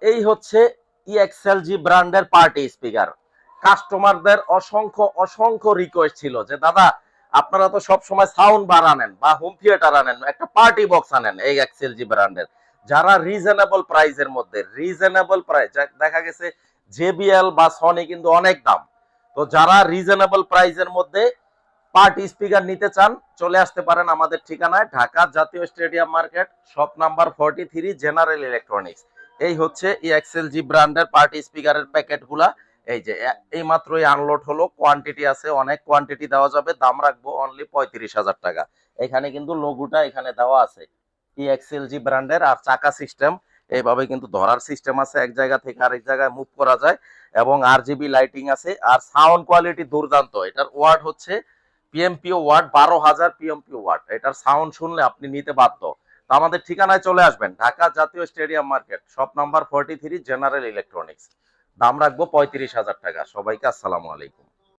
এই হচ্ছে ইএক্সএলজি ব্র্যান্ডের পার্টি স্পিকার। কাস্টমারদের অসংখ্য অসংখ্য রিকোয়েস্ট ছিল যে দাদা আপনারা তো সব সময় সাউন্ড বার আনেন বা হোম থিয়েটার আনেন, একটা পার্টি বক্স আনেন এই এক্সএলজি ব্র্যান্ডের, যারা রিজনেবল প্রাইসের মধ্যে, রিজনেবল প্রাইস দেখা গেছে জেবিএল বা সনি কিন্তু অনেক দাম, তো যারা রিজনেবল প্রাইসের মধ্যে পার্টি স্পিকার নিতে চান চলে আসতে পারেন আমাদের ঠিকানায়, ঢাকা জাতীয় stadium market, shop number 43, general electronics. এই হচ্ছে ইএক্সএলজি ব্র্যান্ডের পার্টি স্পিকারের প্যাকেটগুলা। এই যে এই মাত্রই আনলোড হলো, কোয়ান্টিটি আছে, অনেক কোয়ান্টিটি দেওয়া যাবে, দাম রাখবো অনলি 35,000 টাকা। এখানে কিন্তু লোগোটা এখানে দেওয়া আছে ইএক্সএলজি ব্র্যান্ডের, আর চাকা সিস্টেম এইভাবে কিন্তু ধরার সিস্টেম আছে, এক জায়গা থেকে আরেক জায়গায় মুভ করা যায়, এবং আরজিবি লাইটিং আছে, আর সাউন্ড কোয়ালিটি দুর্দান্ত। এটার ওয়ার্ড হচ্ছে পিএমপিও ওয়ার্ড 12,000 পিএমপিও ওয়ার্ড, এটার সাউন্ড শুনলে আপনি নিতে বাধ্য। তো আমাদের ঠিকানায় চলে আসবেন, ঢাকা জাতীয় stadium market, shop number 43, general electronics. দাম রাখবো 35,000 টাকা। সবাইকে আসসালামু আলাইকুম।